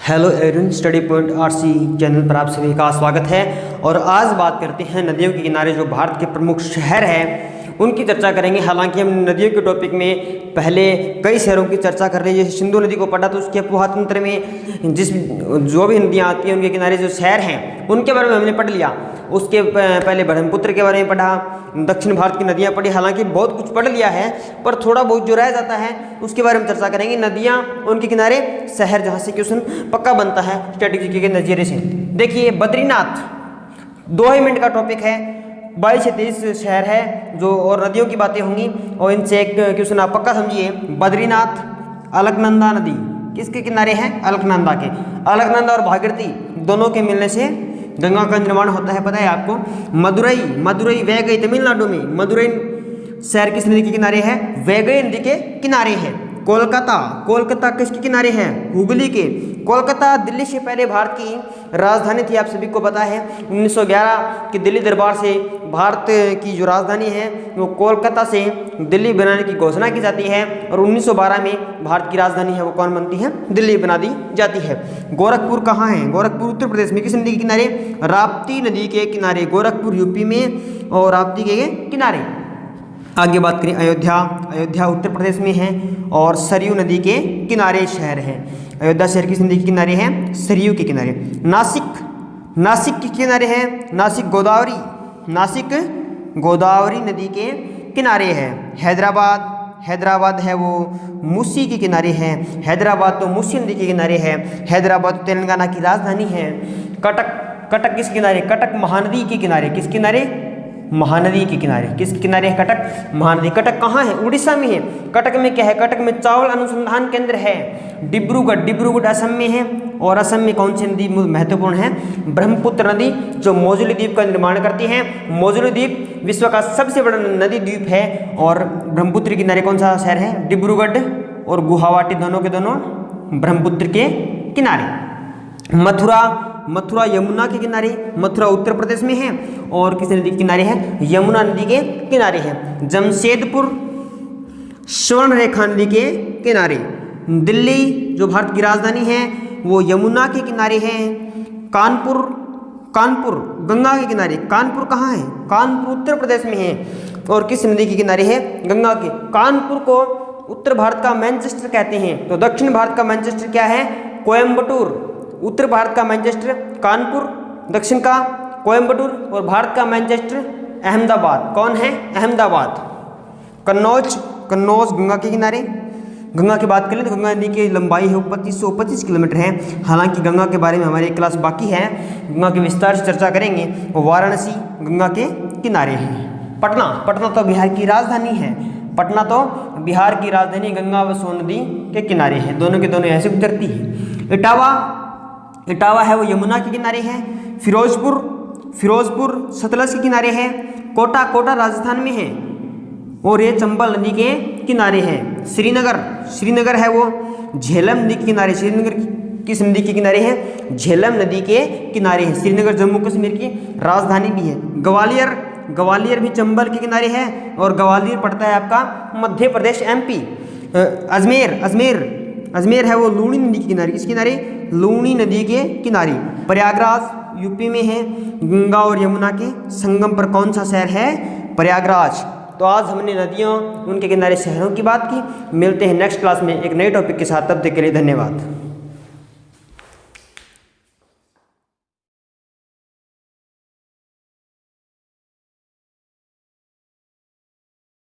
Hello everyone, study point RC channel पर आप सभी का स्वागत है। और आज बात करते हैं नदियों के किनारे जो भारत के प्रमुख शहर हैं उनकी चर्चा करेंगे। हालांकि हम नदियों के टॉपिक में पहले कई शहरों की चर्चा कर रहे हैं। जैसे सिंधु नदी को पढ़ा तो उसके अपोहा तंत्र में जो भी नदियाँ आती हैं उनके किनारे जो शहर हैं उनके बारे में हमने पढ़ लिया। उसके पहले ब्रह्मपुत्र के बारे में पढ़ा, दक्षिण भारत की नदियाँ पढ़ी। हालांकि बहुत कुछ पढ़ लिया है पर थोड़ा बहुत जो रह जाता है उसके बारे में चर्चा करेंगे। नदियाँ, उनके किनारे, शहर, जहाँ से क्वेश्चन पक्का बनता है स्ट्रेटेजी के नज़रिए से। देखिए बद्रीनाथ 2 ही मिनट का टॉपिक है, 22 से 23 शहर है जो और नदियों की बातें होंगी और इनसे एक क्वेश्चन आप पक्का समझिए। बद्रीनाथ अलकनंदा नदी किसके किनारे है? अलकनंदा के। अलकनंदा और भागीरथी दोनों के मिलने से गंगा का निर्माण होता है, पता है आपको। मदुरई वैगई तमिलनाडु में, मदुरई शहर किस नदी के किनारे है? वैगई नदी के किनारे है। कोलकाता किसके किनारे है? हुगली के। कोलकाता दिल्ली से पहले भारत की राजधानी थी, आप सभी को पता है। 1911 की दिल्ली दरबार से भारत की जो राजधानी है वो कोलकाता से दिल्ली बनाने की घोषणा की जाती है और 1912 में भारत की राजधानी है वो कौन बनती है? दिल्ली बना दी जाती है। गोरखपुर कहाँ है? गोरखपुर उत्तर प्रदेश में। किस नदी के किनारे? राप्ती नदी के किनारे। गोरखपुर यूपी में और राप्ती के किनारे। आगे बात करें अयोध्या उत्तर प्रदेश में है और सरयू नदी के किनारे शहर है। अयोध्या शहर किस नदी के किनारे है? सरयू के किनारे। नासिक के किनारे है। नासिक गोदावरी नदी के किनारे है। हैदराबाद है वो मूसी के किनारे है। हैदराबाद तो मूसी नदी के किनारे है। हैदराबाद तेलंगाना की राजधानी है। कटक किस किनारे? कटक महानदी के किनारे। किस किनारे? महानदी के किनारे। किसके किनारे है? कटक महानदी। कटक कहाँ है? उड़ीसा में है। कटक में क्या है? कटक में चावल अनुसंधान केंद्र है। डिब्रूगढ़ असम में है। और असम में कौन सी नदी महत्वपूर्ण है? ब्रह्मपुत्र नदी जो मोजुली द्वीप का निर्माण करती है। मोजुली द्वीप विश्व का सबसे बड़ा नदी द्वीप है और ब्रह्मपुत्र के किनारे कौन सा शहर है? डिब्रूगढ़ और गुवाहाटी दोनों के दोनों ब्रह्मपुत्र के किनारे। मथुरा यमुना के किनारे। मथुरा उत्तर प्रदेश में है और किस नदी के किनारे है? यमुना नदी के किनारे है। जमशेदपुर स्वर्णरेखा नदी के किनारे। दिल्ली जो भारत की राजधानी है वो यमुना के किनारे है। कानपुर गंगा के किनारे। कानपुर कहाँ है? कानपुर उत्तर प्रदेश में है और किस नदी के किनारे है? गंगा के। कानपुर को उत्तर भारत का मैनचेस्टर कहते हैं। तो दक्षिण भारत का मैनचेस्टर क्या है? कोयम्बटूर। उत्तर भारत का मैनचेस्टर कानपुर, दक्षिण का कोयम्बटूर और भारत का मैनचेस्टर अहमदाबाद। कौन है? अहमदाबाद। कन्नौज गंगा के किनारे। गंगा की बात करें तो गंगा नदी की लंबाई है 2525 किलोमीटर है। हालांकि गंगा के बारे में हमारी एक क्लास बाकी है, गंगा की विस्तार से चर्चा करेंगे। वाराणसी गंगा के किनारे है। पटना तो बिहार की राजधानी है। पटना तो बिहार की राजधानी गंगा व सोन नदी के किनारे है, दोनों के दोनों ऐसे गुजरती है। इटावा है वो यमुना के किनारे है। फिरोजपुर सतलज के किनारे है। कोटा राजस्थान में है और ये चंबल नदी के किनारे है। श्रीनगर है वो झेलम नदी के किनारे। श्रीनगर किस नदी के किनारे है? झेलम नदी के किनारे है। श्रीनगर जम्मू कश्मीर की राजधानी भी है। ग्वालियर भी चंबल के किनारे है और ग्वालियर पड़ता है आपका मध्य प्रदेश MP। अजमेर है वो लूनी नदी के किनारे। किस किनारे? लूनी नदी के किनारे। प्रयागराज यूपी में है। गंगा और यमुना के संगम पर कौन सा शहर है? प्रयागराज। तो आज हमने नदियों, उनके किनारे, शहरों की बात की। मिलते हैं नेक्स्ट क्लास में एक नए टॉपिक के साथ, तब तक के लिए धन्यवाद।